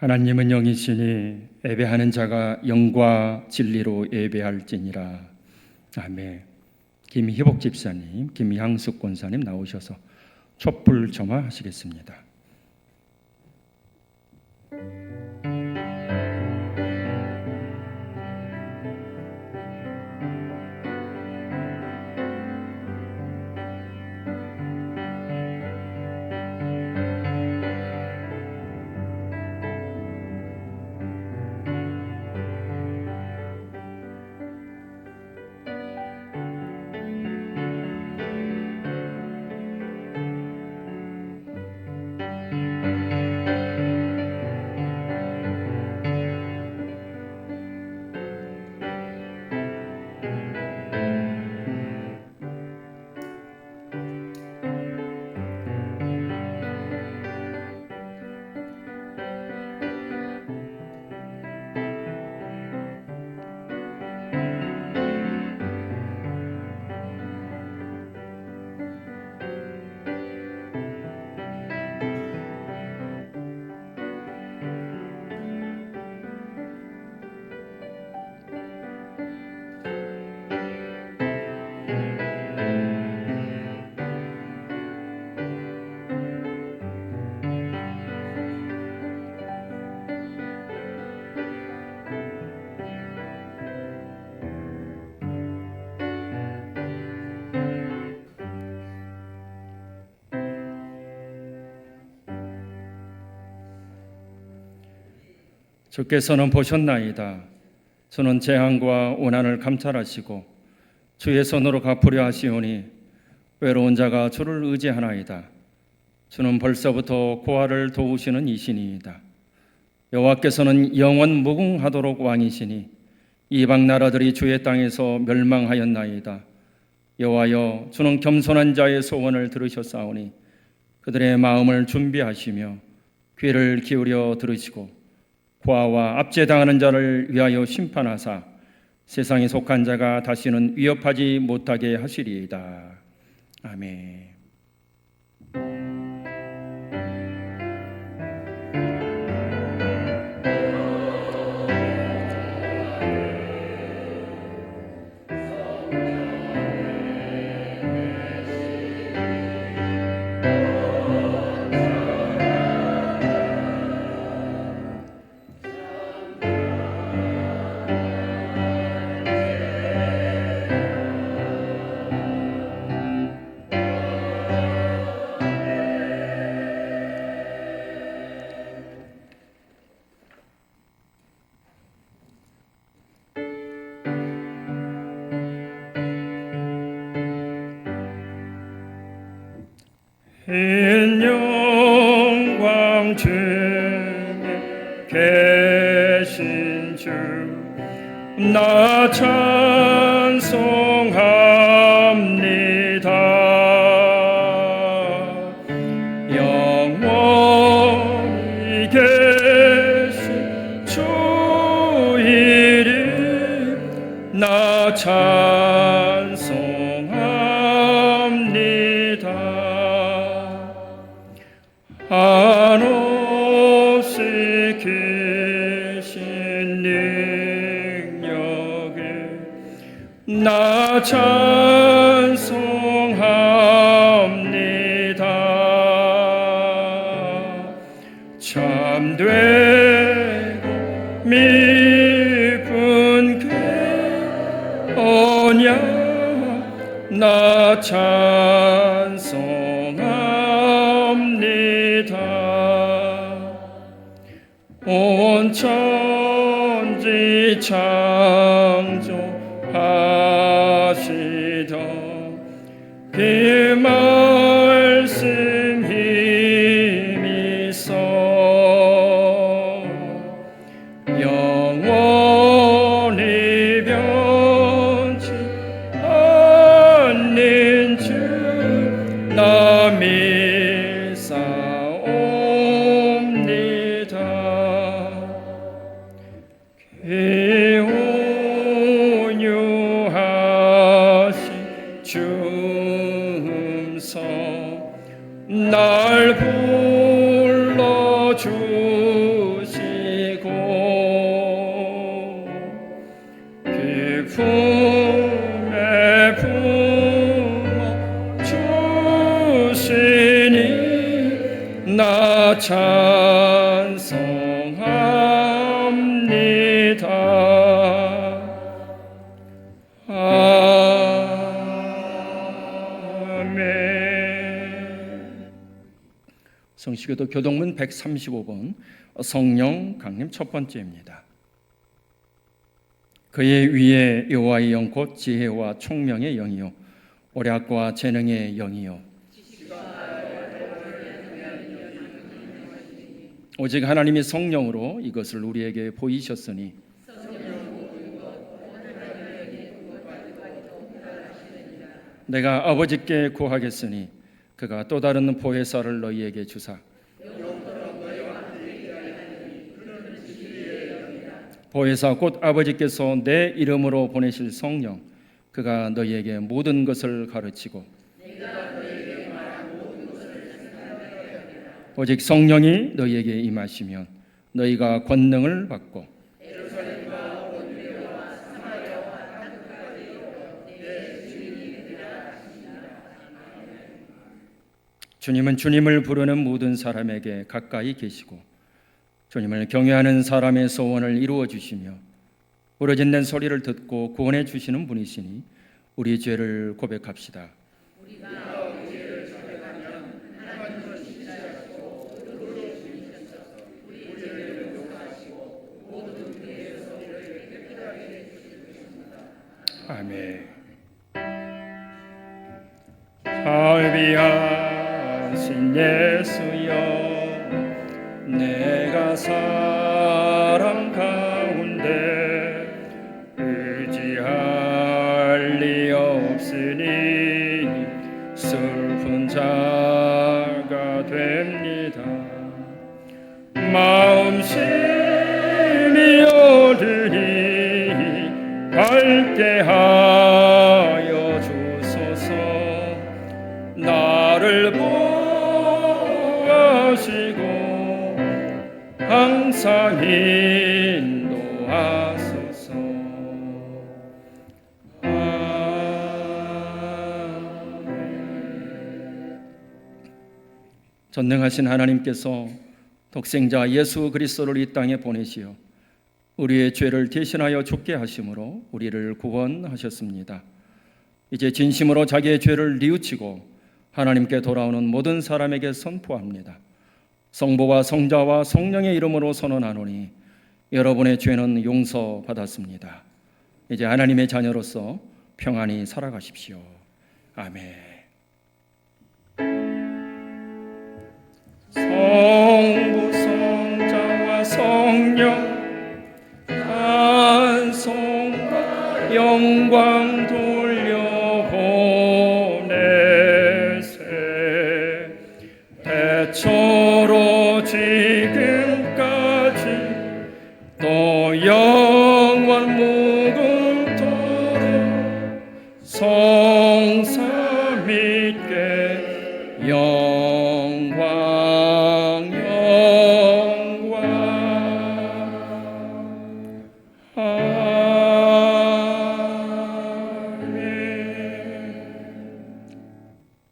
하나님은 영이시니 예배하는 자가 영과 진리로 예배할지니라. 아멘. 김희복 집사님, 김향숙 권사님 나오셔서 촛불 점화하시겠습니다. 주께서는 보셨나이다. 저는 재앙과 고난을 감찰하시고 주의 손으로 갚으려 하시오니 외로운 자가 주를 의지하나이다. 주는 벌써부터 고아를 도우시는 이신이이다. 여호와께서는 영원 무궁하도록 왕이시니 이방 나라들이 주의 땅에서 멸망하였나이다. 여호와여, 주는 겸손한 자의 소원을 들으셨사오니 그들의 마음을 준비하시며 귀를 기울여 들으시고 고아와 압제당하는 자를 위하여 심판하사 세상에 속한 자가 다시는 위협하지 못하게 하시리이다. 아멘. 인 영광 중에 계신 주 나 찬송합니다. 영원히 계신 주 이름 나 찬송합니다. 한없이 크신 능력에 나 찬송합니다. 참되고 미쁜 그 언약 나 찬송합니다. 온 천지 창조하시던 그 말씀 힘이 있어 영원히 변치 않는 주 나 믿사옵니다. 온유하신 주음성 날 불러주시 성시교도 교동문 135번 성령 강림 첫 번째입니다. 그의 위에 여호와의 영 곧 지혜와 총명의 영이요 오략과 재능의 영이요 오직 하나님이 성령으로 이것을 우리에게 보이셨으니 내가 아버지께 구하겠으니 그가 또 다른 보혜사를 너희에게 주사 보혜사 곧 아버지께서 내 이름으로 보내실 성령 그가 너희에게 모든 것을 가르치고 오직 성령이 너희에게 임하시면 너희가 권능을 받고 주님은 주님을 부르는 모든 사람에게 가까이 계시고 주님을 경외하는 사람의 소원을 이루어 주시며 부르짖는 소리를 듣고 구원해 주시는 분이시니 우리 죄를 고백합시다. 아멘. 자비하신 예수여 내가 사람 가운데 의지할 리 없으니 슬픈 자가 됩니다. 마음심이 어두니 밝게 하여 주소서. 나를 보호하시고 항상 인도하소서. 아멘. 전능하신 하나님께서 독생자 예수 그리스도를 이 땅에 보내시어 우리의 죄를 대신하여 죽게 하심으로 우리를 구원하셨습니다. 이제 진심으로 자기의 죄를 뉘우치고 하나님께 돌아오는 모든 사람에게 선포합니다. 성부와 성자와 성령의 이름으로 선언하노니 여러분의 죄는 용서받았습니다. 이제 하나님의 자녀로서 평안히 살아가십시오. 아멘. 성부 성자와 성령 찬송과 영광 돌려보내세. 대초로 지금까지 또 영원 무궁토록 성삼위께 영광 영광.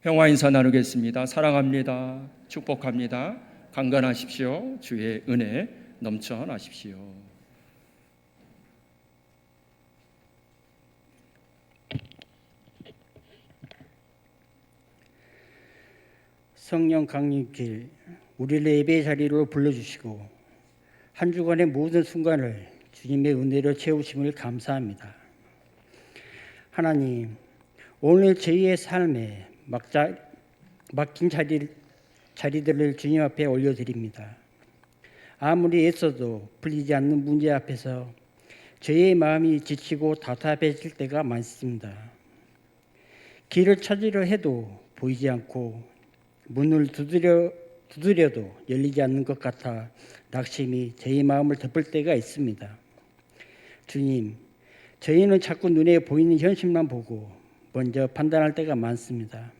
평화 인사 나누겠습니다. 사랑합니다. 축복합니다. 강건하십시오. 주의 은혜 넘쳐나십시오. 성령 강림길 우리를 예배의 자리로 불러주시고 한 주간의 모든 순간을 주님의 은혜로 채우심을 감사합니다. 하나님, 오늘 저희의 삶에 막힌 자리들을 주님 앞에 올려드립니다. 아무리 애써도 풀리지 않는 문제 앞에서 저희의 마음이 지치고 답답해질 때가 많습니다. 길을 찾으려 해도 보이지 않고 문을 두드려도 열리지 않는 것 같아 낙심이 저희 마음을 덮을 때가 있습니다. 주님, 저희는 자꾸 눈에 보이는 현실만 보고 먼저 판단할 때가 많습니다.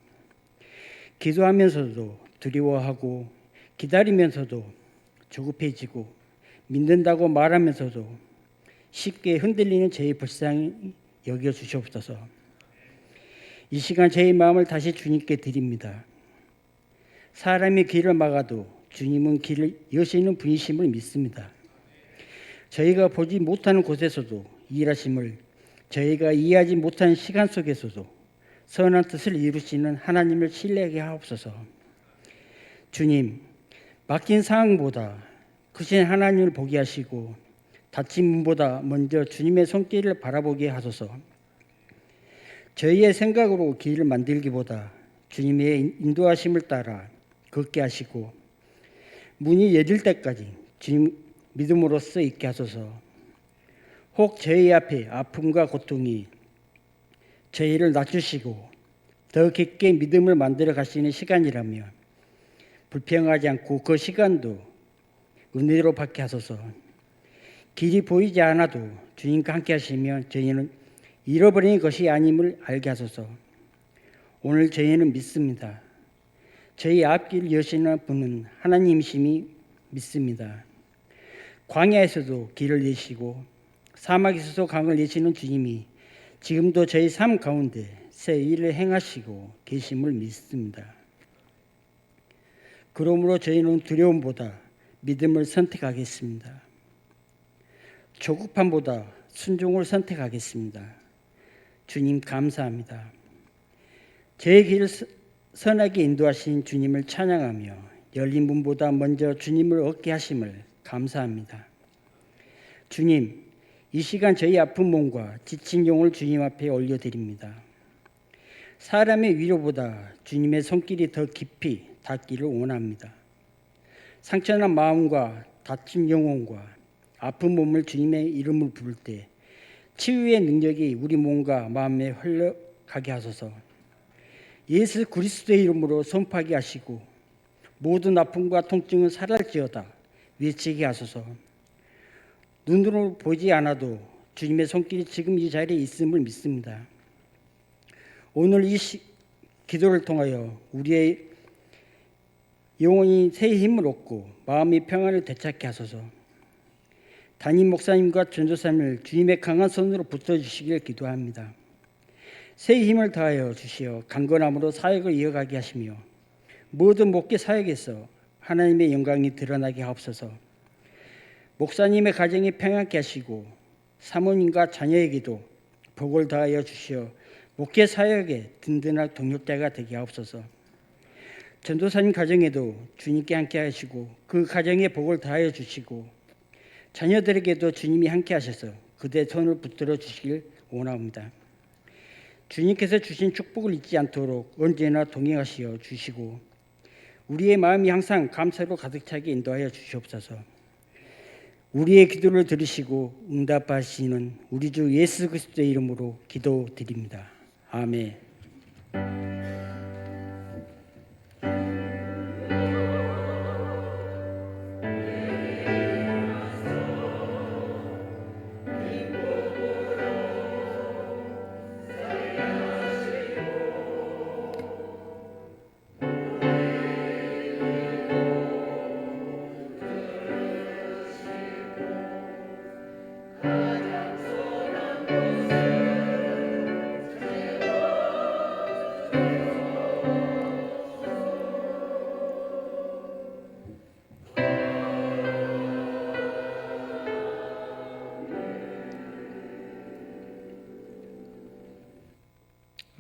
기도하면서도 두려워하고 기다리면서도 조급해지고 믿는다고 말하면서도 쉽게 흔들리는 저희 불쌍히 여겨주시옵소서. 이 시간 저희 마음을 다시 주님께 드립니다. 사람이 길을 막아도 주님은 길을 여시는 분이심을 믿습니다. 저희가 보지 못하는 곳에서도 일하심을, 저희가 이해하지 못하는 시간 속에서도 선한 뜻을 이루시는 하나님을 신뢰하게 하옵소서. 주님, 막힌 상황보다 크신 하나님을 보게 하시고 닫힌 문보다 먼저 주님의 손길을 바라보게 하소서. 저희의 생각으로 길을 만들기보다 주님의 인도하심을 따라 걷게 하시고 문이 열릴 때까지 주님 믿음으로써 있게 하소서. 혹 저희 앞에 아픔과 고통이 저희를 낮추시고 더 깊게 믿음을 만들어 가시는 시간이라며 불평하지 않고 그 시간도 은혜로 받게 하소서. 길이 보이지 않아도 주님과 함께 하시면 저희는 잃어버린 것이 아님을 알게 하소서. 오늘 저희는 믿습니다. 저희 앞길을 여시는 분은 하나님이심이 믿습니다. 광야에서도 길을 내시고 사막에서도 강을 내시는 주님이 지금도 저희 삶 가운데 새 일을 행하시고 계심을 믿습니다. 그러므로 저희는 두려움보다 믿음을 선택하겠습니다. 조급함보다 순종을 선택하겠습니다. 주님 감사합니다. 제 길을 선하게 인도하신 주님을 찬양하며 열린 문보다 먼저 주님을 얻게 하심을 감사합니다. 주님, 이 시간 저희 아픈 몸과 지친 영을 주님 앞에 올려드립니다. 사람의 위로보다 주님의 손길이 더 깊이 닿기를 원합니다. 상처난 마음과 다친 영혼과 아픈 몸을 주님의 이름을 부를 때 치유의 능력이 우리 몸과 마음에 흘러가게 하소서. 예수 그리스도의 이름으로 선포하게 하시고 모든 아픔과 통증은 사랄지어다 외치게 하소서. 눈으로 보지 않아도 주님의 손길이 지금 이 자리에 있음을 믿습니다. 오늘 이 기도를 통하여 우리의 영혼이 새 힘을 얻고 마음의 평안을 되찾게 하소서. 담임 목사님과 전도사님을 주님의 강한 손으로 붙여주시길 기도합니다. 새 힘을 다하여 주시어 강건함으로 사역을 이어가게 하시며 모든 목회 사역에서 하나님의 영광이 드러나게 하옵소서. 목사님의 가정이 평안케 하시고 사모님과 자녀에게도 복을 다하여 주시어 목회 사역에 든든한 동력자가 되게 하옵소서. 전도사님 가정에도 주님께 함께 하시고 그 가정에 복을 다하여 주시고 자녀들에게도 주님이 함께 하셔서 그대 손을 붙들어 주시길 원합니다. 주님께서 주신 축복을 잊지 않도록 언제나 동행하시어 주시고 우리의 마음이 항상 감사로 가득 차게 인도하여 주시옵소서. 우리의 기도를 들으시고 응답하시는 우리 주 예수 그리스도의 이름으로 기도드립니다. 아멘.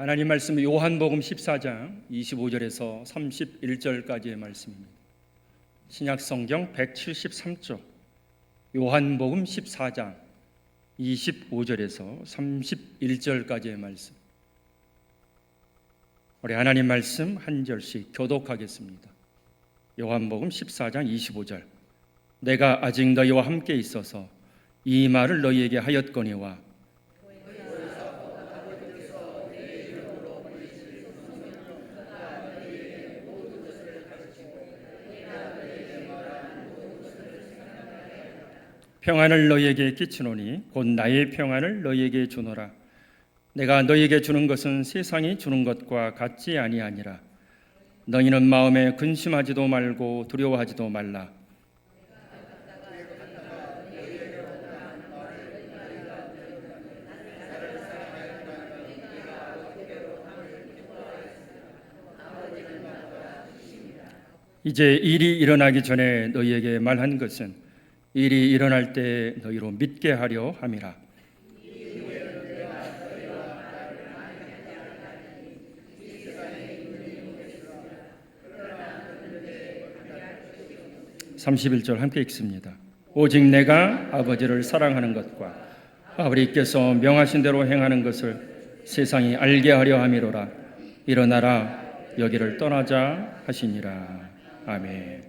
하나님 말씀 요한복음 14장 25절에서 31절까지의 말씀입니다. 신약성경 173쪽 요한복음 14장 25절에서 31절까지의 말씀. 우리 하나님 말씀 한 절씩 교독하겠습니다. 요한복음 14장 25절. 내가 아직 너희와 함께 있어서 이 말을 너희에게 하였거니와 평안을 너희에게 끼치노니 곧 나의 평안을 너희에게 주노라. 내가 너희에게 주는 것은 세상이 주는 것과 같지 아니하니라. 너희는 마음에 근심하지도 말고 두려워하지도 말라. 이제 일이 일어나기 전에 너희에게 말한 것은 일이 일어날 때 너희로 믿게 하려 함이라. 31절 함께 읽습니다. 오직 내가 아버지를 사랑하는 것과 아버지께서 명하신 대로 행하는 것을 세상이 알게 하려 함이로라. 일어나라 여기를 떠나자 하시니라. 아멘.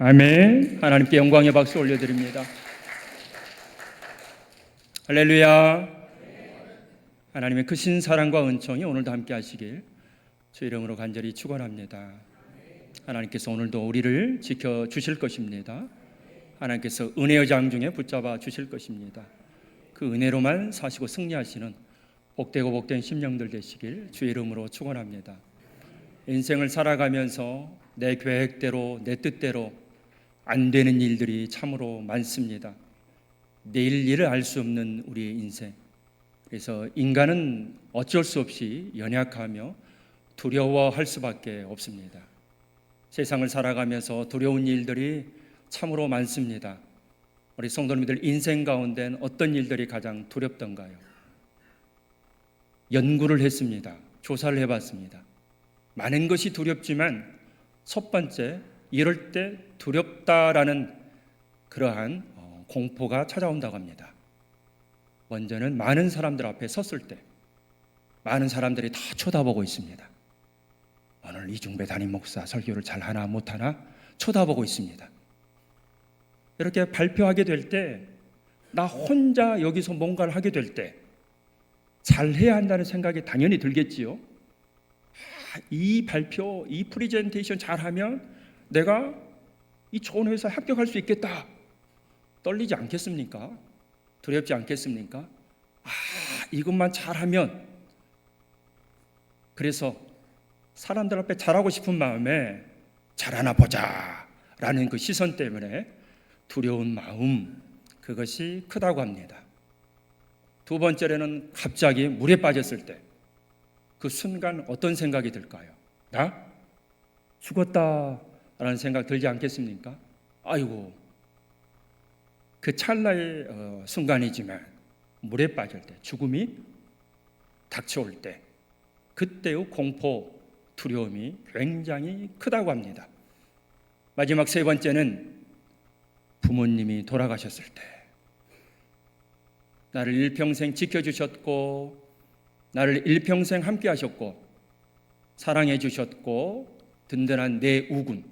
아멘. 하나님께 영광의 박수 올려드립니다. 할렐루야. 하나님의 크신 사랑과 은총이 오늘도 함께 하시길 주 이름으로 간절히 축원합니다. 하나님께서 오늘도 우리를 지켜주실 것입니다. 하나님께서 은혜의 장중에 붙잡아 주실 것입니다. 그 은혜로만 사시고 승리하시는 복되고 복된 심령들 되시길 주의 이름으로 축원합니다. 인생을 살아가면서 내 계획대로 내 뜻대로 안 되는 일들이 참으로 많습니다. 내일 일을 알 수 없는 우리의 인생. 그래서 인간은 어쩔 수 없이 연약하며 두려워할 수밖에 없습니다. 세상을 살아가면서 두려운 일들이 참으로 많습니다. 우리 성도님들 인생 가운데는 어떤 일들이 가장 두렵던가요? 연구를 했습니다. 조사를 해봤습니다. 많은 것이 두렵지만 첫 번째, 이럴 때 두렵다라는 그러한 공포가 찾아온다고 합니다. 먼저는 많은 사람들 앞에 섰을 때 많은 사람들이 다 쳐다보고 있습니다. 오늘 이중배 담임 목사 설교를 잘하나 못하나 쳐다보고 있습니다. 이렇게 발표하게 될 때, 나 혼자 여기서 뭔가를 하게 될 때 잘해야 한다는 생각이 당연히 들겠지요. 이 발표, 이 프리젠테이션 잘하면 내가 이 좋은 회사에 합격할 수 있겠다. 떨리지 않겠습니까? 두렵지 않겠습니까? 이것만 잘하면. 그래서 사람들 앞에 잘하고 싶은 마음에 잘하나 보자 라는 그 시선 때문에 두려운 마음, 그것이 크다고 합니다. 두 번째로는 갑자기 물에 빠졌을 때 그 순간 어떤 생각이 들까요? 나? 죽었다 라는 생각 들지 않겠습니까? 아이고, 그 찰나의 순간이지만 물에 빠질 때, 죽음이 닥쳐올 때, 그때의 공포, 두려움이 굉장히 크다고 합니다. 마지막 세 번째는 부모님이 돌아가셨을 때, 나를 일평생 지켜주셨고 나를 일평생 함께 하셨고 사랑해 주셨고 든든한 내 우군,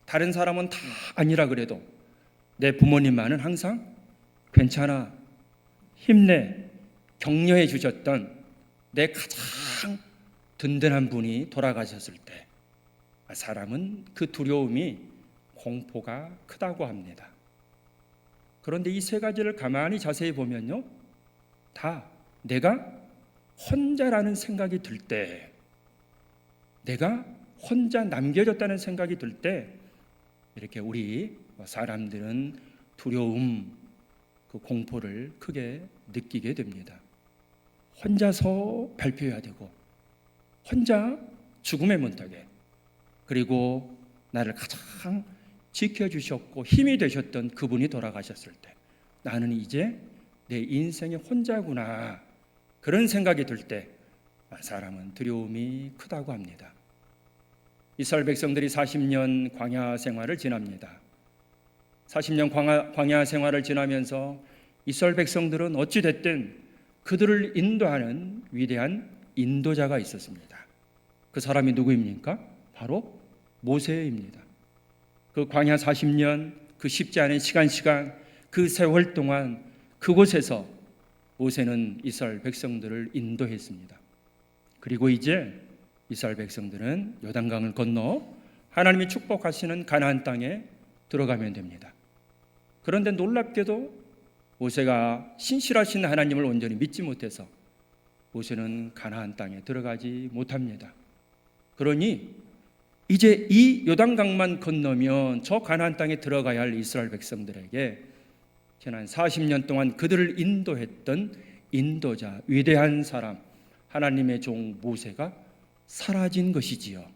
다른 사람은 다 아니라 그래도 내 부모님만은 항상 괜찮아, 힘내, 격려해 주셨던 내 가장 든든한 분이 돌아가셨을 때 사람은 그 두려움이, 공포가 크다고 합니다. 그런데 이 세 가지를 가만히 자세히 보면요, 다 내가 혼자라는 생각이 들 때, 내가 혼자 남겨졌다는 생각이 들 때 이렇게 우리 사람들은 두려움, 그 공포를 크게 느끼게 됩니다. 혼자서 발표해야 되고, 혼자 죽음의 문턱에, 그리고 나를 가장 지켜주셨고 힘이 되셨던 그분이 돌아가셨을 때 나는 이제 내 인생의 혼자구나, 그런 생각이 들 때 사람은 두려움이 크다고 합니다. 이스라엘 백성들이 40년 광야 생활을 지납니다. 40년 광야 생활을 지나면서 이스라엘 백성들은 어찌됐든 그들을 인도하는 위대한 인도자가 있었습니다. 그 사람이 누구입니까? 바로 모세입니다. 그 광야 40년, 그 쉽지 않은 시간 그 세월 동안 그곳에서 모세는 이스라엘 백성들을 인도했습니다. 그리고 이제 이스라엘 백성들은 요단강을 건너 하나님이 축복하시는 가나안 땅에 들어가면 됩니다. 그런데 놀랍게도 모세가 신실하신 하나님을 온전히 믿지 못해서 모세는 가나안 땅에 들어가지 못합니다. 그러니 이제 이 요단강만 건너면 저 가나안 땅에 들어가야 할 이스라엘 백성들에게 지난 40년 동안 그들을 인도했던 인도자, 위대한 사람, 하나님의 종 모세가 사라진 것이지요.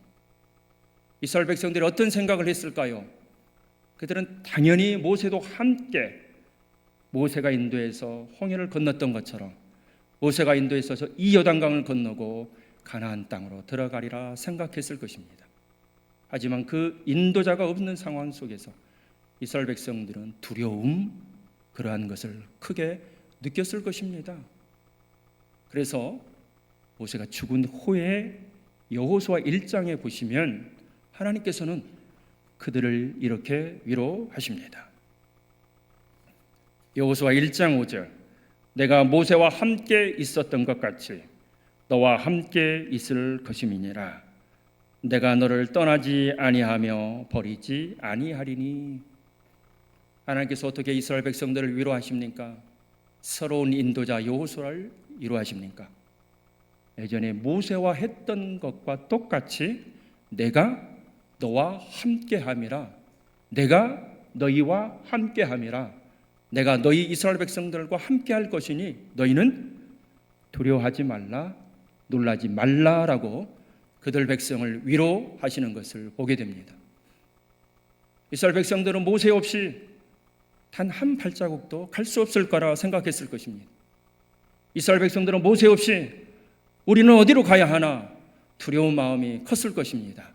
이스라엘 백성들이 어떤 생각을 했을까요? 그들은 당연히 모세도 함께 모세가 인도해서 홍해를 건넜던 것처럼 모세가 인도해서 이 요단강을 건너고 가나안 땅으로 들어가리라 생각했을 것입니다. 하지만 그 인도자가 없는 상황 속에서 이스라엘 백성들은 두려움, 그러한 것을 크게 느꼈을 것입니다. 그래서 모세가 죽은 후에 여호수아 1장에 보시면 하나님께서는 그들을 이렇게 위로하십니다. 여호수아 1장 5절, 내가 모세와 함께 있었던 것 같이 너와 함께 있을 것임이니라. 내가 너를 떠나지 아니하며 버리지 아니하리니. 하나님께서 어떻게 이스라엘 백성들을 위로하십니까? 새로운 인도자 여호수아를 위로하십니까? 예전에 모세와 했던 것과 똑같이 내가 너와 함께함이라, 내가 너희와 함께함이라, 내가 너희 이스라엘 백성들과 함께할 것이니 너희는 두려워하지 말라, 놀라지 말라라고 그들 백성을 위로하시는 것을 보게 됩니다. 이스라엘 백성들은 모세 없이 단 한 발자국도 갈 수 없을 거라 생각했을 것입니다. 이스라엘 백성들은 모세 없이 우리는 어디로 가야 하나 두려운 마음이 컸을 것입니다.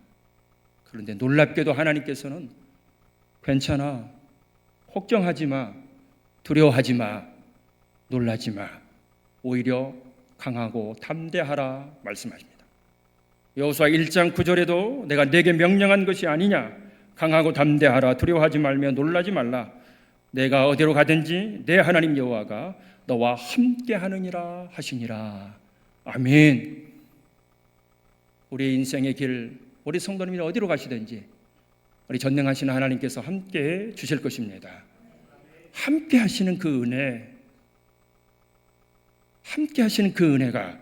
그런데 놀랍게도 하나님께서는 괜찮아, 걱정하지 마, 두려워하지 마, 놀라지 마, 오히려 강하고 담대하라 말씀하십니다. 여호수아 1장 9절에도 내가 네게 명령한 것이 아니냐, 강하고 담대하라, 두려워하지 말며 놀라지 말라, 내가 어디로 가든지 내 하나님 여호와가 너와 함께하느니라 하시니라. 아멘. 우리 인생의 길, 우리 성도님이 어디로 가시든지 우리 전능하시는 하나님께서 함께해 주실 것입니다. 함께 하시는 그 은혜, 함께 하시는 그 은혜가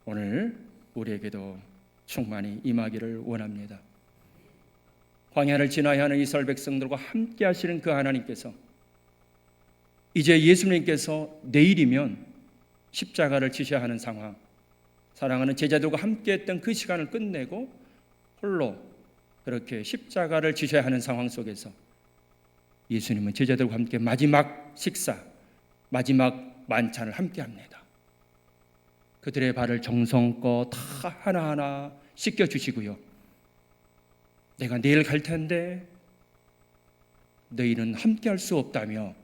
오늘 우리에게도 충만히 임하기를 원합니다. 광야를 지나야 하는 이스라엘 백성들과 함께 하시는 그 하나님께서 이제 예수님께서 내일이면 십자가를 지셔야 하는 상황, 사랑하는 제자들과 함께 했던 그 시간을 끝내고 홀로 그렇게 십자가를 지셔야 하는 상황 속에서 예수님은 제자들과 함께 마지막 식사, 마지막 만찬을 함께 합니다. 그들의 발을 정성껏 다 하나하나 씻겨주시고요, 내가 내일 갈 텐데 너희는 함께 할 수 없다며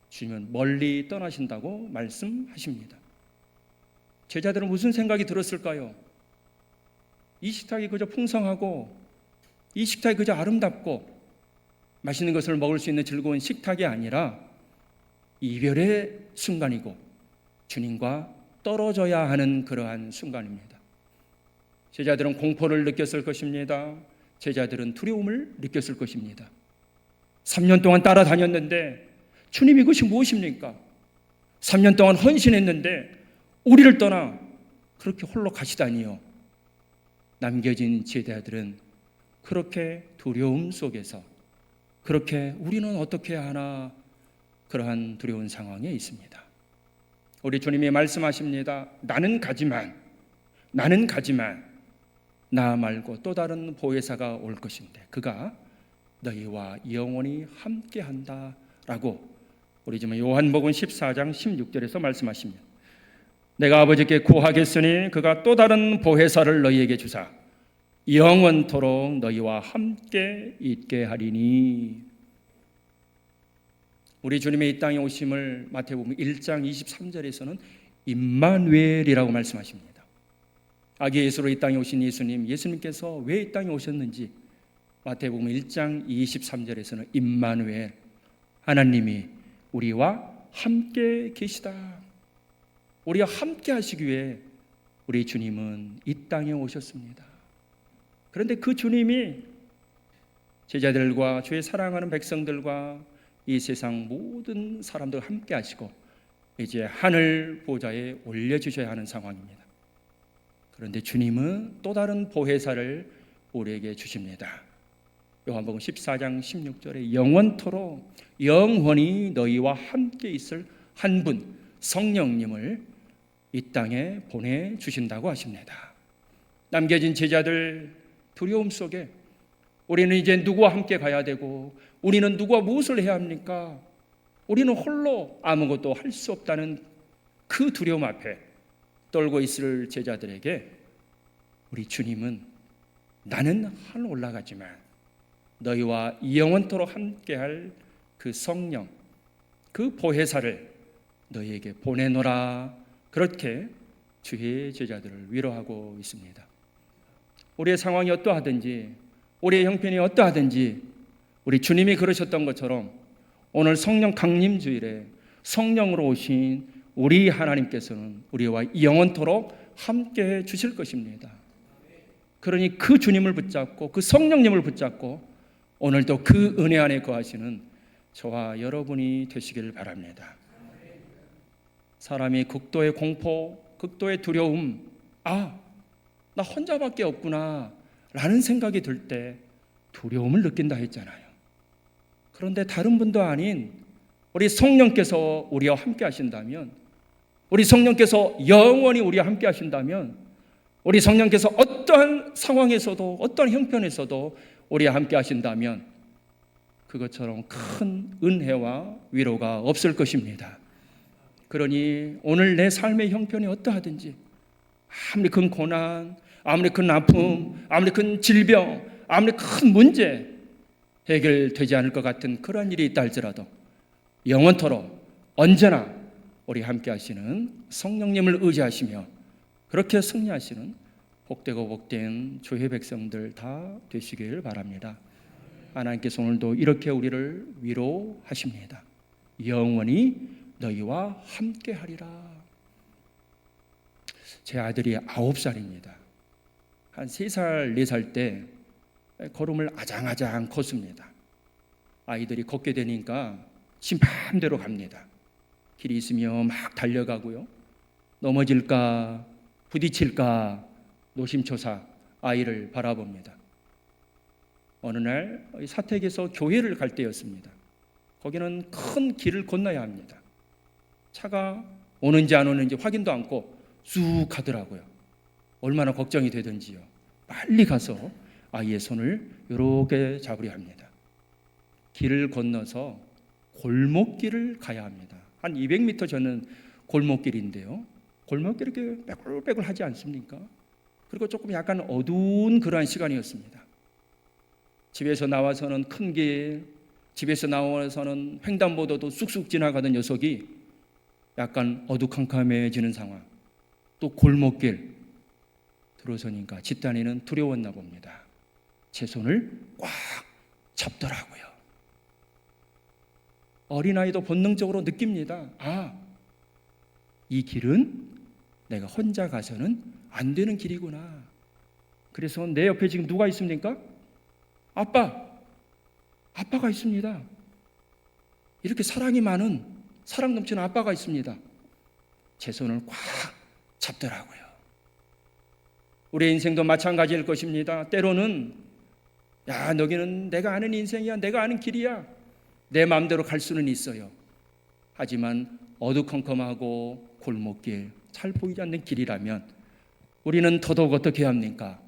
주님은 멀리 떠나신다고 말씀하십니다. 제자들은 무슨 생각이 들었을까요? 이 식탁이 그저 풍성하고 이 식탁이 그저 아름답고 맛있는 것을 먹을 수 있는 즐거운 식탁이 아니라 이별의 순간이고 주님과 떨어져야 하는 그러한 순간입니다. 제자들은 공포를 느꼈을 것입니다. 제자들은 두려움을 느꼈을 것입니다. 3년 동안 따라다녔는데 주님 이것이 무엇입니까? 3년 동안 헌신했는데 우리를 떠나 그렇게 홀로 가시다니요. 남겨진 제자들은 그렇게 두려움 속에서 그렇게 우리는 어떻게 해야 하나 그러한 두려운 상황에 있습니다. 우리 주님이 말씀하십니다. 나는 가지만 나 말고 또 다른 보혜사가 올 것인데 그가 너희와 영원히 함께한다 라고 우리 지금 요한복음 14장 16절에서 말씀하십니다. 내가 아버지께 구하겠으니 그가 또 다른 보혜사를 너희에게 주사 영원토록 너희와 함께 있게 하리니. 우리 주님의 이 땅에 오심을 마태복음 1장 23절에서는 임마누엘이라고 말씀하십니다. 아기 예수로 이 땅에 오신 예수님께서 왜 이 땅에 오셨는지 마태복음 1장 23절에서는 임마누엘, 하나님이 우리와 함께 계시다, 우리와 함께 하시기 위해 우리 주님은 이 땅에 오셨습니다. 그런데 그 주님이 제자들과 주의 사랑하는 백성들과 이 세상 모든 사람들과 함께 하시고 이제 하늘 보좌에 올려주셔야 하는 상황입니다. 그런데 주님은 또 다른 보혜사를 우리에게 주십니다. 요한복음 14장 16절에 영원토록 영원히 너희와 함께 있을 한 분 성령님을 이 땅에 보내주신다고 하십니다. 남겨진 제자들 두려움 속에 우리는 이제 누구와 함께 가야 되고 우리는 누구와 무엇을 해야 합니까? 우리는 홀로 아무것도 할 수 없다는 그 두려움 앞에 떨고 있을 제자들에게 우리 주님은 나는 하늘 올라가지만 너희와 영원토록 함께할 그 성령, 그 보혜사를 너희에게 보내노라, 그렇게 주의 제자들을 위로하고 있습니다. 우리의 상황이 어떠하든지 우리의 형편이 어떠하든지 우리 주님이 그러셨던 것처럼 오늘 성령 강림주일에 성령으로 오신 우리 하나님께서는 우리와 영원토록 함께해 주실 것입니다. 그러니 그 주님을 붙잡고 그 성령님을 붙잡고 오늘도 그 은혜 안에 거하시는 저와 여러분이 되시기를 바랍니다. 사람이 극도의 공포, 극도의 두려움, 나 혼자밖에 없구나 라는 생각이 들 때 두려움을 느낀다 했잖아요. 그런데 다른 분도 아닌 우리 성령께서 우리와 함께 하신다면, 우리 성령께서 영원히 우리와 함께 하신다면, 우리 성령께서 어떠한 상황에서도 어떠한 형편에서도 우리와 함께 하신다면 그것처럼 큰 은혜와 위로가 없을 것입니다. 그러니 오늘 내 삶의 형편이 어떠하든지, 아무리 큰 고난, 아무리 큰 아픔, 아무리 큰 질병, 아무리 큰 문제, 해결되지 않을 것 같은 그런 일이 있다 할지라도 영원토록 언제나 우리 함께 하시는 성령님을 의지하시며 그렇게 승리하시는 복되고 복된 주의 백성들 다 되시길 바랍니다. 하나님께서 오늘도 이렇게 우리를 위로하십니다. 영원히 너희와 함께 하리라. 제 아들이 9살입니다. 한 3살, 4살 때 걸음을 아장아장 걷습니다. 아이들이 걷게 되니까 지 마음대로 갑니다. 길이 있으며 막 달려가고요. 넘어질까 부딪힐까 노심초사 아이를 바라봅니다. 어느 날 사택에서 교회를 갈 때였습니다. 거기는 큰 길을 건너야 합니다. 차가 오는지 안 오는지 확인도 않고 쑥 가더라고요. 얼마나 걱정이 되든지요. 빨리 가서 아이의 손을 이렇게 잡으려 합니다. 길을 건너서 골목길을 가야 합니다. 한 200m 저는 골목길인데요. 골목길이 이렇게 빼글빼글 하지 않습니까? 그리고 조금 약간 어두운 그러한 시간이었습니다. 집에서 나와서는 큰 길, 집에서 나와서는 횡단보도도 쑥쑥 지나가던 녀석이 약간 어두컴컴해지는 상황, 또 골목길 들어서니까 집단이는 두려웠나 봅니다. 제 손을 꽉 잡더라고요. 어린아이도 본능적으로 느낍니다. 이 길은 내가 혼자 가서는 안 되는 길이구나. 그래서 내 옆에 지금 누가 있습니까? 아빠가 있습니다. 이렇게 사랑이 많은, 사랑 넘치는 아빠가 있습니다. 제 손을 꽉 잡더라고요. 우리의 인생도 마찬가지일 것입니다. 때로는 너기는 내가 아는 인생이야, 내가 아는 길이야, 내 마음대로 갈 수는 있어요. 하지만 어두컴컴하고 골목길, 잘 보이지 않는 길이라면 우리는 더더욱 어떻게 해야 합니까?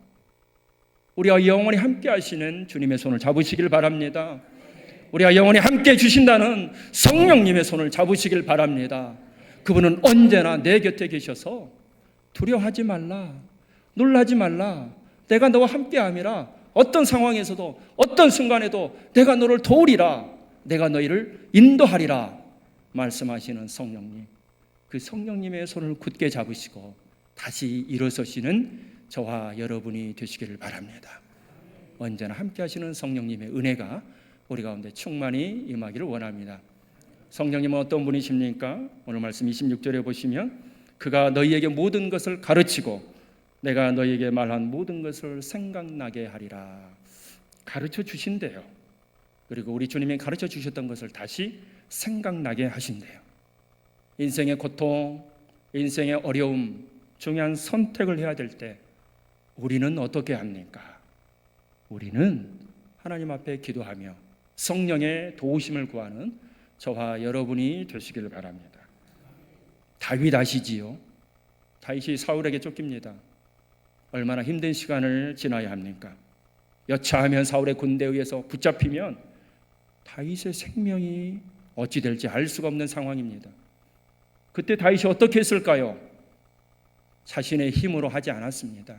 우리와 영원히 함께 하시는 주님의 손을 잡으시길 바랍니다. 우리와 영원히 함께 주신다는 성령님의 손을 잡으시길 바랍니다. 그분은 언제나 내 곁에 계셔서 두려워하지 말라, 놀라지 말라, 내가 너와 함께 함이라, 어떤 상황에서도 어떤 순간에도 내가 너를 도우리라, 내가 너희를 인도하리라 말씀하시는 성령님, 그 성령님의 손을 굳게 잡으시고 다시 일어서시는 저와 여러분이 되시기를 바랍니다. 언제나 함께 하시는 성령님의 은혜가 우리 가운데 충만히 임하기를 원합니다. 성령님은 어떤 분이십니까? 오늘 말씀 26절에 보시면 그가 너희에게 모든 것을 가르치고 내가 너희에게 말한 모든 것을 생각나게 하리라. 가르쳐 주신대요. 그리고 우리 주님이 가르쳐 주셨던 것을 다시 생각나게 하신대요. 인생의 고통, 인생의 어려움, 중요한 선택을 해야 될 때 우리는 어떻게 합니까? 우리는 하나님 앞에 기도하며 성령의 도우심을 구하는 저와 여러분이 되시기를 바랍니다. 다윗 아시지요? 다윗이 사울에게 쫓깁니다. 얼마나 힘든 시간을 지나야 합니까? 여차하면 사울의 군대에 의해서 붙잡히면 다윗의 생명이 어찌 될지 알 수가 없는 상황입니다. 그때 다윗이 어떻게 했을까요? 자신의 힘으로 하지 않았습니다.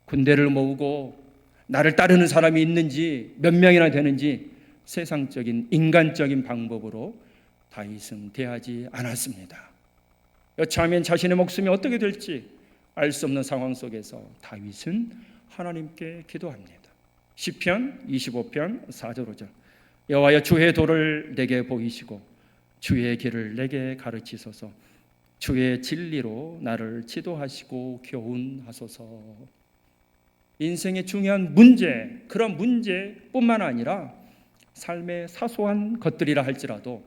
군대를 모으고 나를 따르는 사람이 있는지 몇 명이나 되는지 세상적인 인간적인 방법으로 다윗은 대하지 않았습니다. 여차하면 자신의 목숨이 어떻게 될지 알 수 없는 상황 속에서 다윗은 하나님께 기도합니다. 시편 25편 4절 5절 여호와여 주의 도를 내게 보이시고 주의 길을 내게 가르치소서 주의 진리로 나를 지도하시고 교훈하소서. 인생의 중요한 문제, 그런 문제뿐만 아니라 삶의 사소한 것들이라 할지라도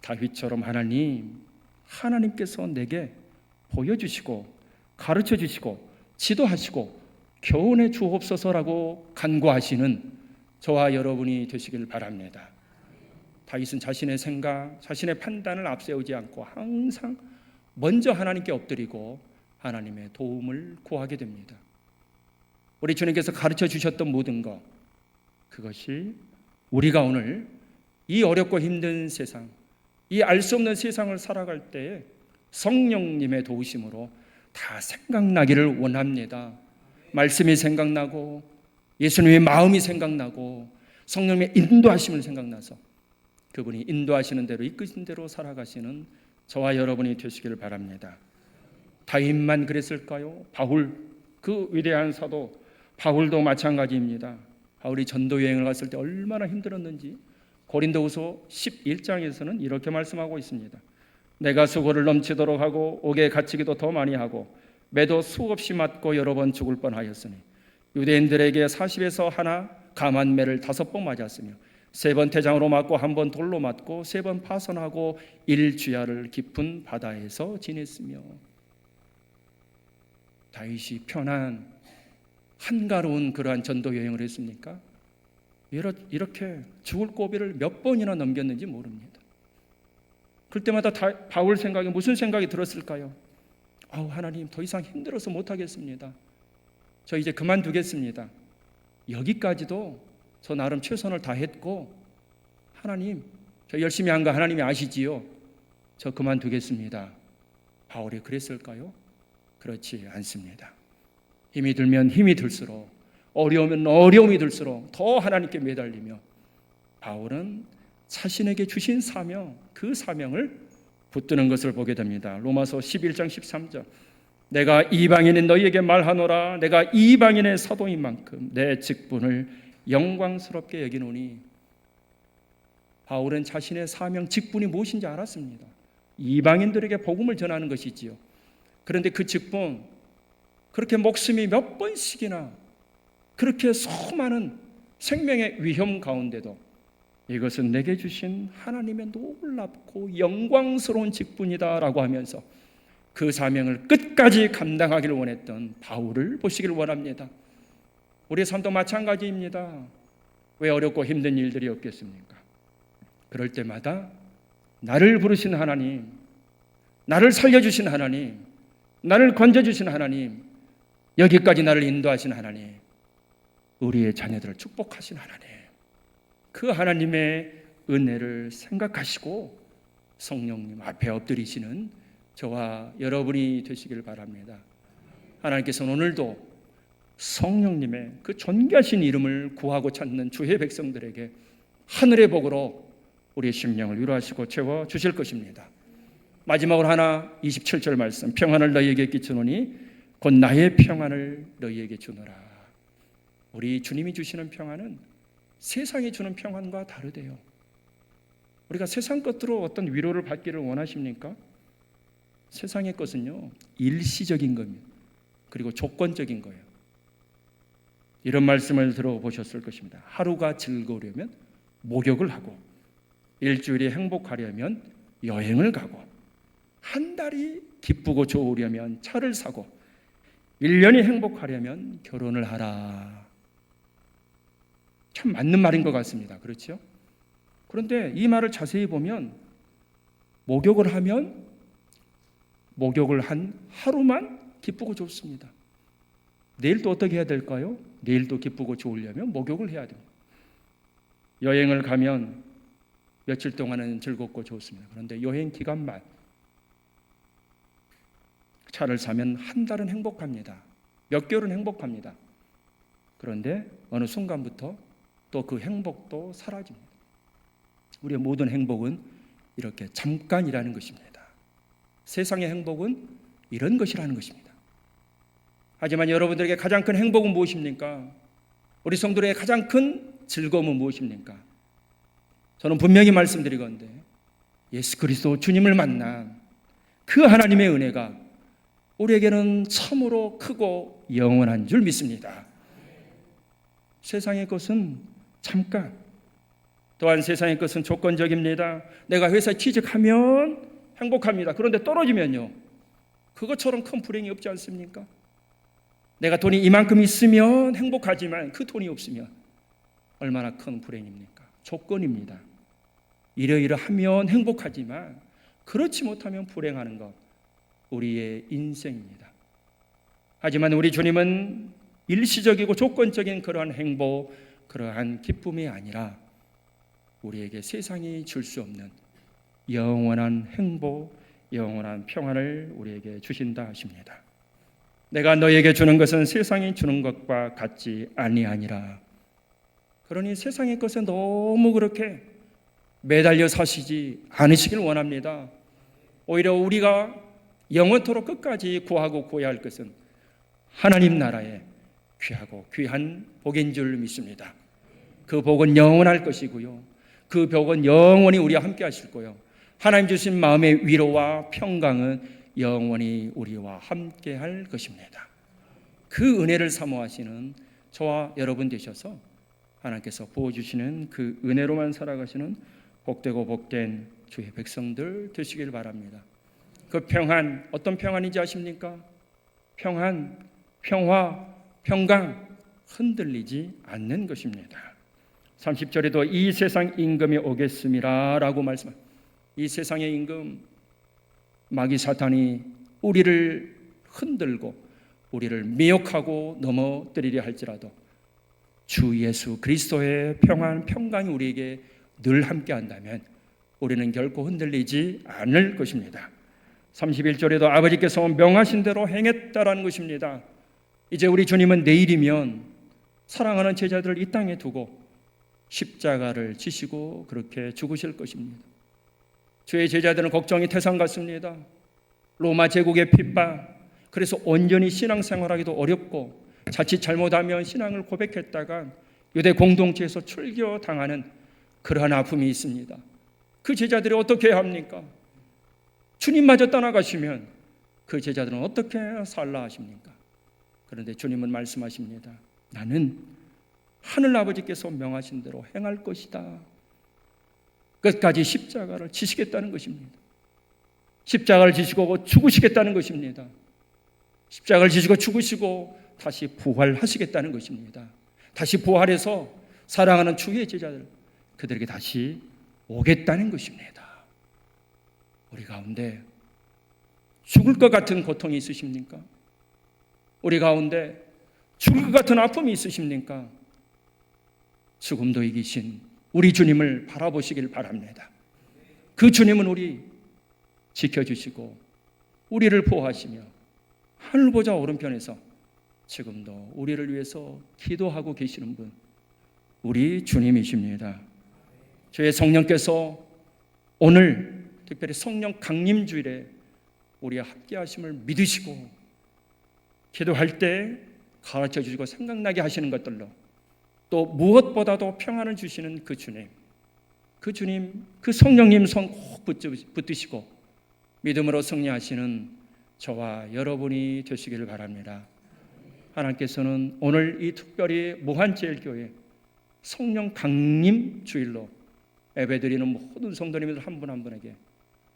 다윗처럼 하나님께서 내게 보여주시고 가르쳐주시고 지도하시고 교훈해 주옵소서라고 간구하시는 저와 여러분이 되시길 바랍니다. 다윗은 자신의 생각, 자신의 판단을 앞세우지 않고 항상 먼저 하나님께 엎드리고 하나님의 도움을 구하게 됩니다. 우리 주님께서 가르쳐 주셨던 모든 것, 그것이 우리가 오늘 이 어렵고 힘든 세상, 이 알 수 없는 세상을 살아갈 때에 성령님의 도우심으로 다 생각나기를 원합니다. 말씀이 생각나고 예수님의 마음이 생각나고 성령님의 인도하심을 생각나서 그분이 인도하시는 대로 이끄신 대로 살아가시는 저와 여러분이 되시기를 바랍니다. 다윗만 그랬을까요? 바울, 그 위대한 사도 바울도 마찬가지입니다. 바울이 전도 여행을 갔을 때 얼마나 힘들었는지 고린도후서 11장에서는 이렇게 말씀하고 있습니다. 내가 수고를 넘치도록 하고 옥에 갇히기도 더 많이 하고 매도 수없이 맞고 여러 번 죽을 뻔하였으니 유대인들에게 40에서 하나 감한 매를 5번 맞았으며 3번 태장으로 맞고 1번 돌로 맞고 3번 파선하고 1주야를 깊은 바다에서 지냈으며. 다윗이 편한 한가로운 그러한 전도 여행을 했습니까? 이렇게 죽을 고비를 몇 번이나 넘겼는지 모릅니다. 그때마다 바울 생각에 무슨 생각이 들었을까요? 하나님, 더 이상 힘들어서 못하겠습니다. 저 이제 그만두겠습니다. 여기까지도 저 나름 최선을 다했고 하나님, 저 열심히 한 거 하나님이 아시지요? 저 그만두겠습니다. 바울이 그랬을까요? 그렇지 않습니다. 힘이 들면 힘이 들수록, 어려우면 어려움이 들수록 더 하나님께 매달리며 바울은 자신에게 주신 사명, 그 사명을 붙드는 것을 보게 됩니다. 로마서 11장 13절, 내가 이방인인 너희에게 말하노라. 내가 이방인의 사도인 만큼 내 직분을 영광스럽게 여기노니. 바울은 자신의 사명, 직분이 무엇인지 알았습니다. 이방인들에게 복음을 전하는 것이지요. 그런데 그 직분, 그렇게 목숨이 몇 번씩이나 그렇게 수많은 생명의 위험 가운데도 이것은 내게 주신 하나님의 놀랍고 영광스러운 직분이다라고 하면서 그 사명을 끝까지 감당하기를 원했던 바울을 보시기를 원합니다. 우리의 삶도 마찬가지입니다. 왜 어렵고 힘든 일들이 없겠습니까? 그럴 때마다 나를 부르신 하나님, 나를 살려주신 하나님, 나를 건져주신 하나님, 여기까지 나를 인도하신 하나님, 우리의 자녀들을 축복하신 하나님, 그 하나님의 은혜를 생각하시고 성령님 앞에 엎드리시는 저와 여러분이 되시길 바랍니다. 하나님께서는 오늘도 성령님의 그 존귀하신 이름을 구하고 찾는 주의 백성들에게 하늘의 복으로 우리의 심령을 위로하시고 채워주실 것입니다. 마지막으로 27절 말씀, 평안을 너희에게 끼치노니 곧 나의 평안을 너희에게 주노라. 우리 주님이 주시는 평안은 세상이 주는 평안과 다르대요. 우리가 세상 것으로 어떤 위로를 받기를 원하십니까? 세상의 것은요, 일시적인 겁니다. 그리고 조건적인 거예요. 이런 말씀을 들어보셨을 것입니다. 하루가 즐거우려면 목욕을 하고, 일주일이 행복하려면 여행을 가고, 한 달이 기쁘고 좋으려면 차를 사고, 1년이 행복하려면 결혼을 하라. 참 맞는 말인 것 같습니다. 그렇죠? 그런데 이 말을 자세히 보면 목욕을 한 하루만 기쁘고 좋습니다. 내일 또 어떻게 해야 될까요? 내일도 기쁘고 좋으려면 목욕을 해야 됩니다. 여행을 가면 며칠 동안은 즐겁고 좋습니다. 그런데 여행 기간만, 차를 사면 한 달은 행복합니다. 몇 개월은 행복합니다. 그런데 어느 순간부터 또 그 행복도 사라집니다. 우리의 모든 행복은 이렇게 잠깐이라는 것입니다. 세상의 행복은 이런 것이라는 것입니다. 하지만 여러분들에게 가장 큰 행복은 무엇입니까? 우리 성도들의 가장 큰 즐거움은 무엇입니까? 저는 분명히 말씀드리건대 예수 그리스도 주님을 만난 그 하나님의 은혜가 우리에게는 참으로 크고 영원한 줄 믿습니다. 세상의 것은 잠깐, 또한 세상의 것은 조건적입니다. 내가 회사에 취직하면 행복합니다. 그런데 떨어지면요, 그것처럼 큰 불행이 없지 않습니까? 내가 돈이 이만큼 있으면 행복하지만 그 돈이 없으면 얼마나 큰 불행입니까? 조건입니다. 이러이러하면 행복하지만 그렇지 못하면 불행하는 것, 우리의 인생입니다. 하지만 우리 주님은 일시적이고 조건적인 그러한 행복, 그러한 기쁨이 아니라 우리에게 세상이 줄 수 없는 영원한 행복, 영원한 평안을 우리에게 주신다 하십니다. 내가 너에게 주는 것은 세상이 주는 것과 같지 아니하니라. 그러니 세상의 것에 너무 그렇게 매달려 사시지 않으시길 원합니다. 오히려 우리가 영원토록 끝까지 구하고 구해야 할 것은 하나님 나라의 귀하고 귀한 복인 줄 믿습니다. 그 복은 영원할 것이고요, 그 복은 영원히 우리와 함께 하실 거요, 하나님 주신 마음의 위로와 평강은 영원히 우리와 함께 할 것입니다. 그 은혜를 사모하시는 저와 여러분 되셔서 하나님께서 부어주시는 그 은혜로만 살아가시는 복되고 복된 주의 백성들 되시길 바랍니다. 그 평안, 어떤 평안인지 아십니까? 평안, 평화, 평강, 흔들리지 않는 것입니다. 30절에도 이 세상 임금이 오겠음이라 라고 말씀합니다. 이 세상의 임금, 마귀 사탄이 우리를 흔들고 우리를 미혹하고 넘어뜨리려 할지라도 주 예수 그리스도의 평안, 평강이 우리에게 늘 함께 한다면 우리는 결코 흔들리지 않을 것입니다. 31절에도 아버지께서 명하신 대로 행했다라는 것입니다. 이제 우리 주님은 내일이면 사랑하는 제자들을 이 땅에 두고 십자가를 지시고 그렇게 죽으실 것입니다. 주의 제자들은 걱정이 태산 같습니다. 로마 제국의 핍박, 그래서 온전히 신앙생활하기도 어렵고 자칫 잘못하면 신앙을 고백했다가 유대 공동체에서 출교당하는 그러한 아픔이 있습니다. 그 제자들이 어떻게 해야 합니까? 주님마저 떠나가시면 그 제자들은 어떻게 살라 하십니까? 그런데 주님은 말씀하십니다. 나는 하늘 아버지께서 명하신 대로 행할 것이다. 끝까지 십자가를 지시겠다는 것입니다. 십자가를 지시고 죽으시겠다는 것입니다. 십자가를 지시고 죽으시고 다시 부활하시겠다는 것입니다. 다시 부활해서 사랑하는 주의 제자들, 그들에게 다시 오겠다는 것입니다. 우리 가운데 죽을 것 같은 고통이 있으십니까? 우리 가운데 죽을 것 같은 아픔이 있으십니까? 죽음도 이기신 우리 주님을 바라보시길 바랍니다. 그 주님은 우리 지켜주시고 우리를 보호하시며 하늘 보좌 오른편에서 지금도 우리를 위해서 기도하고 계시는 분, 우리 주님이십니다. 주의 성령께서 오늘 특별히 성령 강림주일에 우리와 함께 하심을 믿으시고 기도할 때 가르쳐 주시고 생각나게 하시는 것들로 또 무엇보다도 평안을 주시는 그 주님, 그 성령님 손 꼭 붙드시고 믿음으로 승리하시는 저와 여러분이 되시기를 바랍니다. 하나님께서는 오늘 이 특별히 무한제일교회 성령 강림 주일로 예배드리는 모든 성도님들 한 분 한 분에게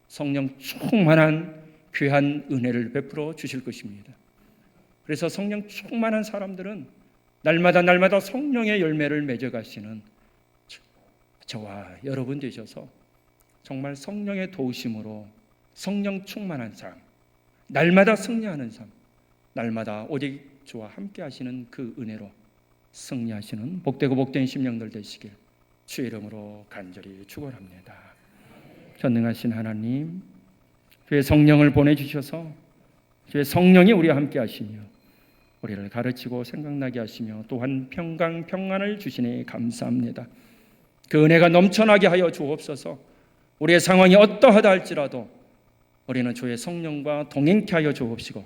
성령 충만한 귀한 은혜를 베풀어 주실 것입니다. 그래서 성령 충만한 사람들은 날마다 성령의 열매를 맺어가시는 저와 여러분 되셔서 정말 성령의 도우심으로 성령 충만한 삶, 날마다 승리하는 삶, 날마다 오직 주와 함께 하시는 그 은혜로 승리하시는 복되고 복된 심령들 되시길 주의 이름으로 간절히 축원합니다. 전능하신 하나님, 주의 성령을 보내주셔서 주의 성령이 우리와 함께 하시며 우리를 가르치고 생각나게 하시며 또한 평강 평안을 주시니 감사합니다. 그 은혜가 넘쳐나게 하여 주옵소서. 우리의 상황이 어떠하다 할지라도 우리는 주의 성령과 동행케 하여 주옵시고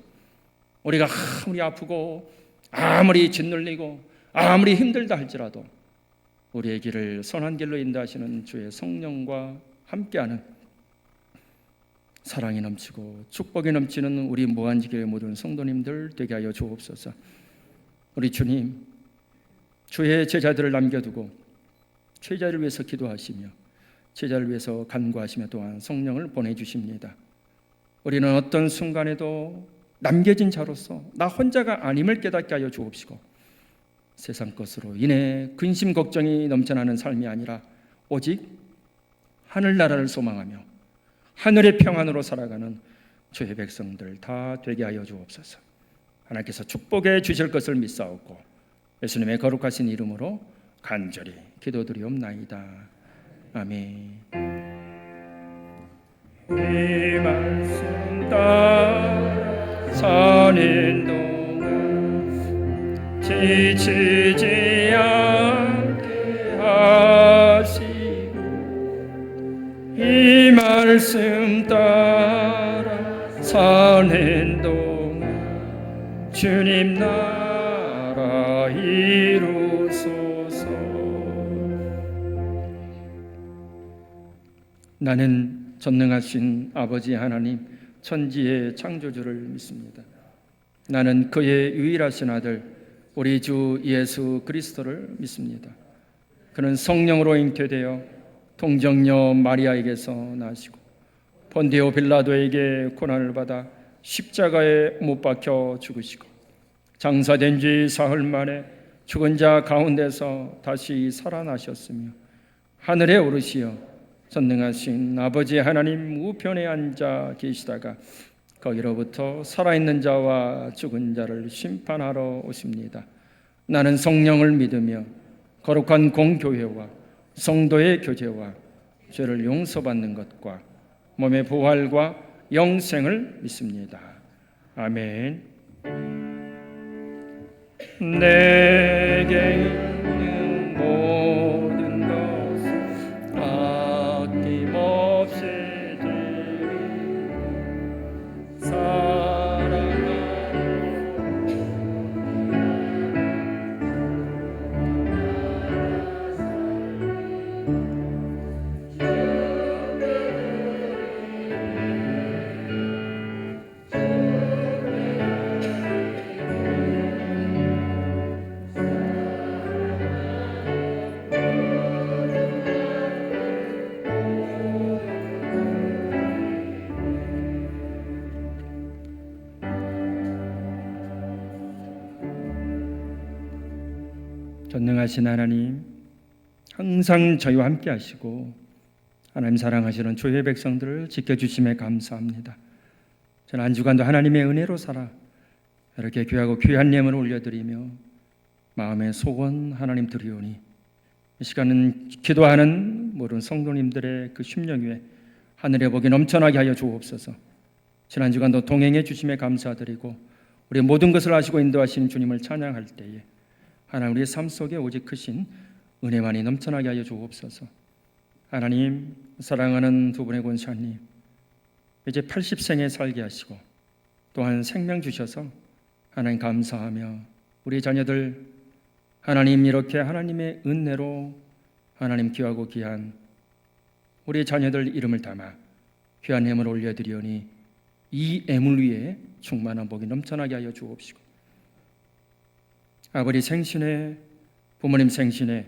우리가 아무리 아프고 아무리 짓눌리고 아무리 힘들다 할지라도 우리의 길을 선한 길로 인도하시는 주의 성령과 함께하는 사랑이 넘치고 축복이 넘치는 우리 무한지교회 모든 성도님들 되게 하여 주옵소서. 우리 주님, 주의 제자들을 남겨두고 제자를 위해서 기도하시며 제자를 위해서 간구하시며 또한 성령을 보내주십니다. 우리는 어떤 순간에도 남겨진 자로서 나 혼자가 아님을 깨닫게 하여 주옵시고 세상 것으로 인해 근심 걱정이 넘쳐나는 삶이 아니라 오직 하늘나라를 소망하며 하늘의 평안으로 살아가는 주의 백성들 다 되게 하여 주옵소서. 하나님께서 축복해 주실 것을 믿사옵고 예수님의 거룩하신 이름으로 간절히 기도드리옵나이다. 아멘. 이 말씀 따라 사는 동안 지치지 않게 하시고 이 말씀 따라 사는 동안 주님 나라 이루소서. 나는 전능하신 아버지 하나님 천지의 창조주를 믿습니다. 나는 그의 유일하신 아들 우리 주 예수 그리스도를 믿습니다. 그는 성령으로 잉태되어 동정녀 마리아에게서 나시고 본디오 빌라도에게 고난을 받아 십자가에 못 박혀 죽으시고 장사된 지 사흘 만에 죽은 자 가운데서 다시 살아나셨으며 하늘에 오르시어 전능하신 아버지 하나님 우편에 앉아 계시다가 거기로부터 살아있는 자와 죽은 자를 심판하러 오십니다. 나는 성령을 믿으며 거룩한 공교회와 성도의 교제와 죄를 용서받는 것과 몸의 부활과 영생을 믿습니다. 아멘. 내게 있는 모든 것을 아낌없이 드리고 사랑하고 전능하신 하나님, 항상 저희와 함께 하시고 하나님 사랑하시는 주의 백성들을 지켜주심에 감사합니다. 저는 한 주간도 하나님의 은혜로 살아 이렇게 귀하고 귀한 예물을 올려드리며 마음의 소원 하나님 드리오니 이 시간은 기도하는 모든 성도님들의 그 심령 위에 하늘의 복이 넘쳐나게 하여 주옵소서. 지난 주간도 동행해 주심에 감사드리고 우리 모든 것을 아시고 인도하시는 주님을 찬양할 때에 하나님 우리의 삶 속에 오직 크신 은혜만이 넘쳐나게 하여 주옵소서. 하나님 사랑하는 두 분의 권사님 이제 80생에 살게 하시고 또한 생명 주셔서 하나님 감사하며 우리 자녀들 하나님 이렇게 하나님의 은혜로 하나님 귀하고 귀한 우리 자녀들 이름을 담아 귀한 예물을 올려드리오니 이 예물 위에 충만한 복이 넘쳐나게 하여 주옵시고 아버지 생신에 부모님 생신에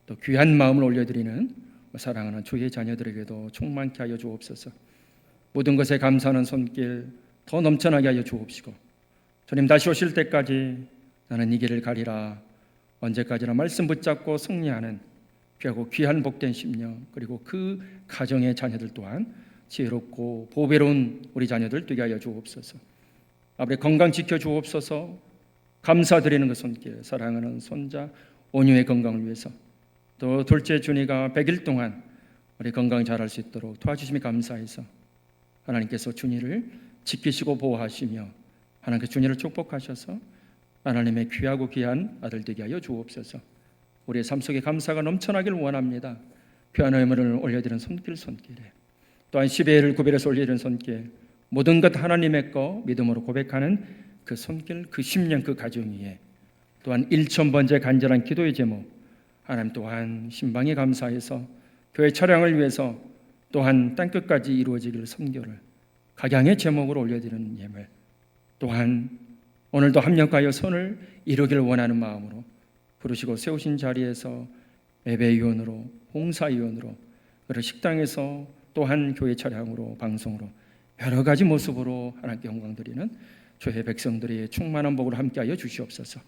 또 귀한 마음을 올려드리는 사랑하는 주의 자녀들에게도 충만케 하여 주옵소서. 모든 것에 감사하는 손길 더 넘쳐나게 하여 주옵시고 주님 다시 오실 때까지 나는 이 길을 가리라 언제까지나 말씀 붙잡고 승리하는 귀하고 귀한 복된 심령 그리고 그 가정의 자녀들 또한 지혜롭고 보배로운 우리 자녀들 되게 하여 주옵소서. 아버지 건강 지켜 주옵소서. 감사드리는 그 손길 사랑하는 손자 온유의 건강을 위해서 또 둘째 준이가 100일 동안 우리 건강 잘할 수 있도록 도와주심이 감사해서 하나님께서 준이를 지키시고 보호하시며 하나님께 준이를 축복하셔서 하나님의 귀하고 귀한 아들 되게 하여 주옵소서. 우리의 삶 속에 감사가 넘쳐나길 원합니다. 귀한 예물을 올려드리는 손길에 또한 10회를 구별해서 올려드리는 손길 모든 것 하나님의 거 믿음으로 고백하는 그 손길, 그 심령, 그 가정 위에 또한 1000번째 간절한 기도의 제목 하나님 또한 신방에 감사해서 교회 차량을 위해서 또한 땅끝까지 이루어지기를 선교를 각양의 제목으로 올려드리는 예물 또한 오늘도 합력하여 선을 이루기를 원하는 마음으로 부르시고 세우신 자리에서 예배위원으로, 홍사위원으로, 그리고 식당에서 또한 교회 차량으로, 방송으로 여러 가지 모습으로 하나님께 영광드리는 주의 백성들이 충만한 복을 함께하여 주시옵소서.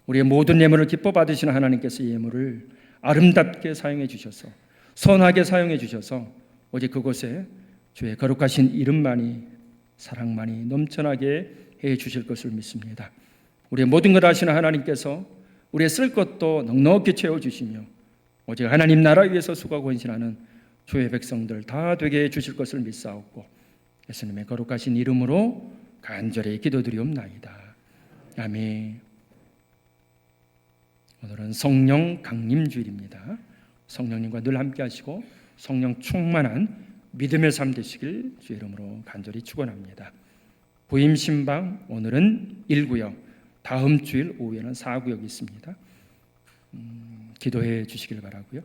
우리의 모든 예물을 기뻐 받으시는 하나님께서 이 예물을 아름답게 사용해 주셔서, 선하게 사용해 주셔서 오직 그곳에 주의 거룩하신 이름만이, 사랑만이 넘쳐나게 해 주실 것을 믿습니다. 우리의 모든 걸 아시는 하나님께서 우리의 쓸 것도 넉넉히 채워주시며 오직 하나님 나라 위해서 수고하고 헌신하는 주의 백성들 다 되게 해 주실 것을 믿사옵고 예수님의 거룩하신 이름으로 간절히 기도드리옵나이다. 아멘. 오늘은 성령 강림주일입니다. 성령님과 늘 함께 하시고 성령 충만한 믿음의 삶 되시길 주의 이름으로 간절히 축원합니다. 부임 신방 오늘은 1구역, 다음 주일 오후에는 4구역이 있습니다. 기도해 주시길 바라고요.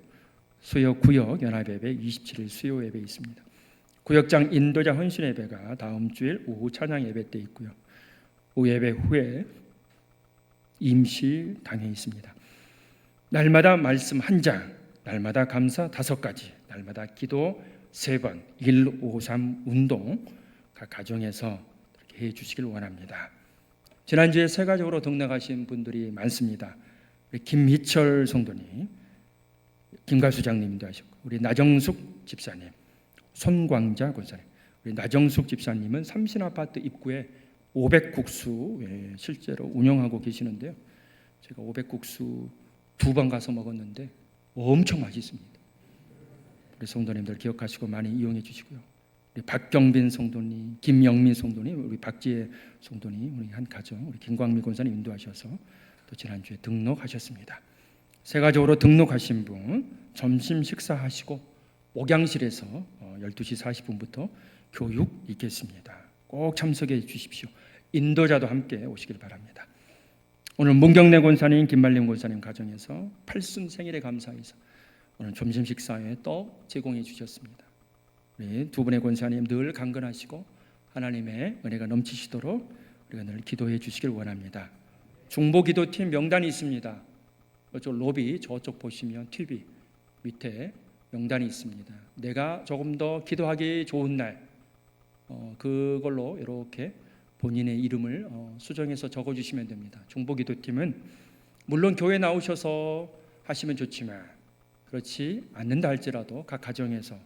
수요 9역 연합예배 27일 수요 예배 있습니다. 구역장 인도자 헌신 예배가 다음 주일 오후 찬양 예배 때 있고요. 오후 예배 후에 임시 당회 있습니다. 날마다 말씀 1장, 날마다 감사 5가지, 날마다 기도 3번, 153 운동 각 가정에서 이렇게 해 주시길 원합니다. 지난주에 세가적으로 등록하신 분들이 많습니다. 우리 김희철 성도님, 김가수장님도 하셨고, 우리 나정숙 집사님, 손광자 권사님, 우리 나정숙 집사님은 삼신아파트 입구에 500국수 실제로 운영하고 계시는데요. 제가 500국수 2번 가서 먹었는데 엄청 맛있습니다. 우리 성도님들 기억하시고 많이 이용해 주시고요. 우리 박경빈 성도님, 김영민 성도님, 우리 박지혜 성도님, 우리 한 가정, 우리 김광미 권사님 인도하셔서 또 지난주에 등록하셨습니다. 세가적으로 등록하신 분 점심 식사하시고 목양실에서 12시 40분부터 교육 있겠습니다. 꼭 참석해 주십시오. 인도자도 함께 오시길 바랍니다. 오늘 문경래 권사님, 김말림 권사님 가정에서 8순 생일에 감사해서 오늘 점심 식사에 떡 제공해 주셨습니다. 우리 두 분의 권사님 늘 강건하시고 하나님의 은혜가 넘치시도록 우리가 늘 기도해 주시길 원합니다. 중보기도팀 명단이 있습니다. 저쪽 로비 저쪽 보시면 TV 밑에 명단이 있습니다. 내가 조금 더 기도하기 좋은 날 그걸로 이렇게 본인의 이름을 수정해서 적어주시면 됩니다. 중보기도팀은 물론 교회 나오셔서 하시면 좋지만 그렇지 않는다 할지라도 각 가정에서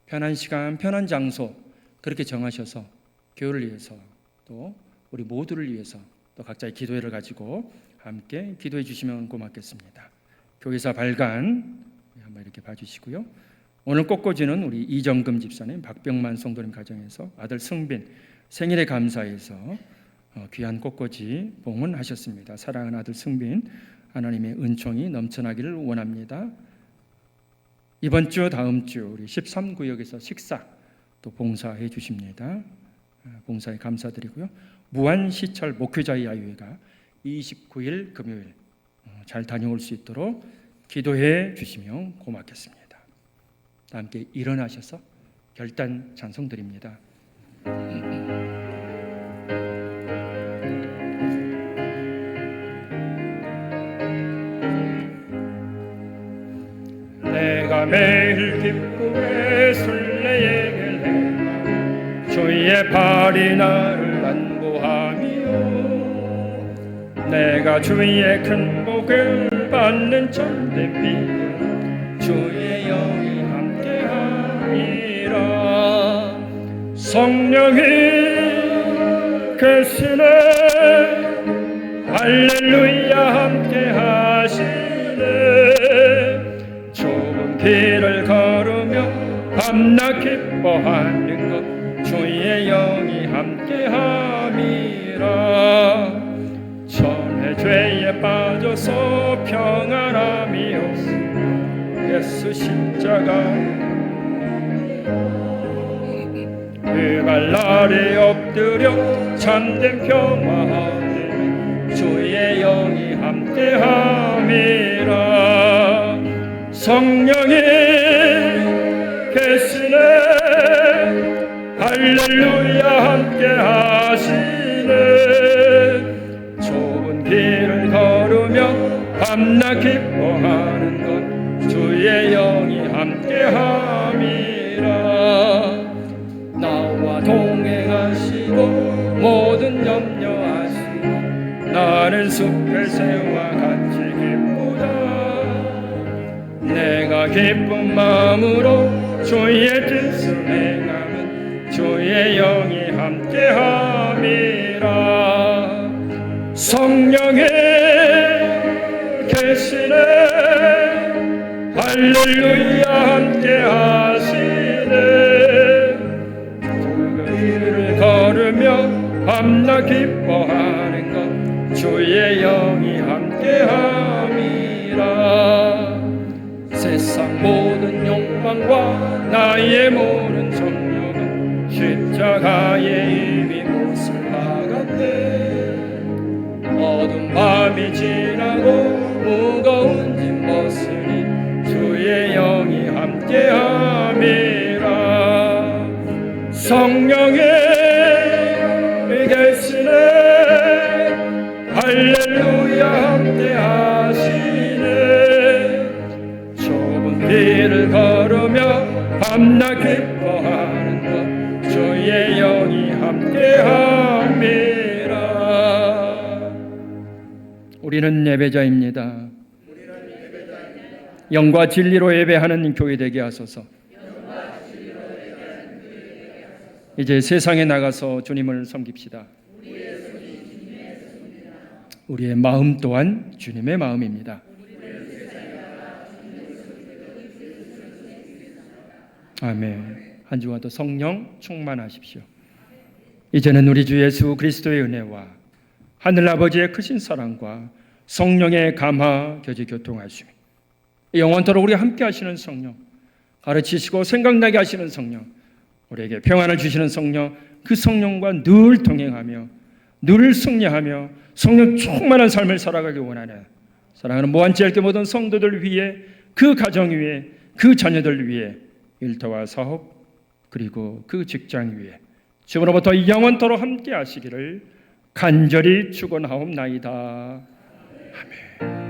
편한 시간, 편한 장소 그렇게 정하셔서 교회를 위해서 또 우리 모두를 위해서 또 각자의 기도회를 가지고 함께 기도해 주시면 고맙겠습니다. 교회사 발간 한번 이렇게 봐주시고요. 오늘 꽃꽂이는 우리 이정금 집사님, 박병만 성도님 가정에서 아들 승빈 생일에 감사해서 귀한 꽃꽂이 봉헌하셨습니다. 사랑하는 아들 승빈, 하나님의 은총이 넘쳐나기를 원합니다. 이번 주 다음 주 우리 13구역에서 식사 또 봉사해 주십니다. 봉사에 감사드리고요. 무한시철 목회자의 야유회가 29일 금요일 잘 다녀올 수 있도록 기도해 주시면 고맙겠습니다. 다 함께 일어나셔서 결단 찬송 드립니다. 내가 매일 기쁨의 순례의 길 주의 발이 나를 안보하며 내가 주의 큰 복을 받는 참된 빛 주의 영이 함께하리라. 성령이 계시네 할렐루야 함께하시네. 좁은 길을 걸으며 밤낮 기뻐하는 것 주의 영이 함께함이라. 전에 죄에 빠져서 평안함이 없어 예수 십자가 그갈 날에 엎드려 참된 평화하네 주의 영이 함께함이라. 성령이 계시네 할렐루야 함께하시네. 좁은 길을 걸으며 밤낮 기뻐하는 것 주의 영이 함께함이라. 나와 동행하시고 모든 염려하시고 나는 숲의 새와 같이 기쁘다. 내가 기쁜 마음으로 주의 뜻을 행하면 주의 영이 함께함이라. 성령의 계시네 할렐루야 함께하시네. 그 길을 걸으며 밤낮 기뻐하는 것 주의 영이 함께함이라. 세상 모든 욕망과 나의 모든 정욕은 십자가에 이미 못을 박았네. 어두운 밤이 지나고 무거운 짐 벗으니 주의 영이 함께함이라. 성령의 계시네 할렐루야 함께하시네. 좁은 길을 걸으며 밤낮 기뻐하는 것 주의 영이 함께함이라. 우리는 예배자입니다. 영과 진리로 예배하는 교회 되게 하소서. 이제 세상에 나가서 주님을 섬깁시다. 우리의 마음 또한 주님의 마음입니다. 아멘. 한 주간도 성령 충만하십시오. 이제는 우리 주 예수 그리스도의 은혜와 하늘 아버지의 크신 사랑과 성령의 감화 교제 교통하심이 영원토록 우리 함께 하시는 성령, 가르치시고 생각나게 하시는 성령, 우리에게 평안을 주시는 성령, 그 성령과 늘 동행하며 늘 승리하며 성령 충만한 삶을 살아가기 원하는 사랑하는 무한지엘교 모든 성도들 위해, 그 가정 위해, 그 자녀들 위해, 일터와 사업 그리고 그 직장 위에 지금으로부터 영원토록 함께 하시기를 간절히 축원하옵나이다. 아멘.